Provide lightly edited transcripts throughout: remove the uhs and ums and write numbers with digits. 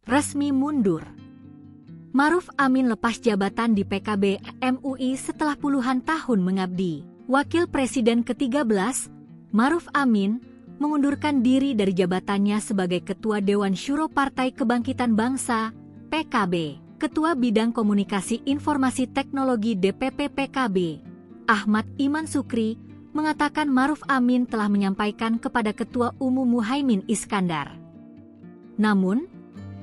resmi mundur. Maruf Amin lepas jabatan di PKB MUI setelah puluhan tahun mengabdi. Wakil Presiden ke-13, Maruf Amin, mengundurkan diri dari jabatannya sebagai Ketua Dewan Syuro Partai Kebangkitan Bangsa, PKB. Ketua Bidang Komunikasi Informasi Teknologi DPP PKB, Ahmad Iman Sukri, mengatakan Maruf Amin telah menyampaikan kepada Ketua Umum Muhaimin Iskandar. Namun,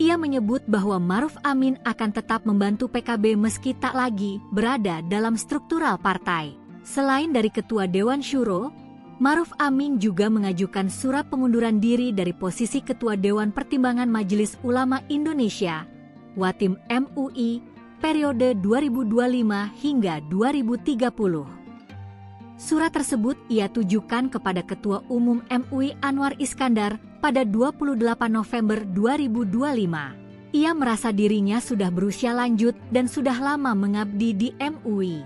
ia menyebut bahwa Maruf Amin akan tetap membantu PKB meski tak lagi berada dalam struktural partai. Selain dari Ketua Dewan Syuro, Maruf Amin juga mengajukan surat pengunduran diri dari posisi Ketua Dewan Pertimbangan Majelis Ulama Indonesia, Watim MUI, periode 2025 hingga 2030. Surat tersebut ia tujukan kepada Ketua Umum MUI Anwar Iskandar pada 28 November 2025. Ia merasa dirinya sudah berusia lanjut dan sudah lama mengabdi di MUI.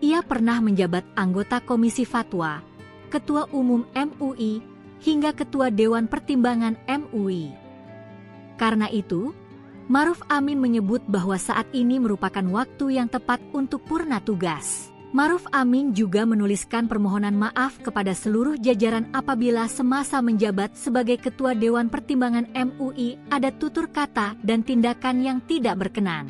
Ia pernah menjabat anggota Komisi Fatwa, Ketua Umum MUI, hingga Ketua Dewan Pertimbangan MUI. Karena itu, Maruf Amin menyebut bahwa saat ini merupakan waktu yang tepat untuk purna tugas. Maruf Amin juga menuliskan permohonan maaf kepada seluruh jajaran apabila semasa menjabat sebagai Ketua Dewan Pertimbangan MUI ada tutur kata dan tindakan yang tidak berkenan.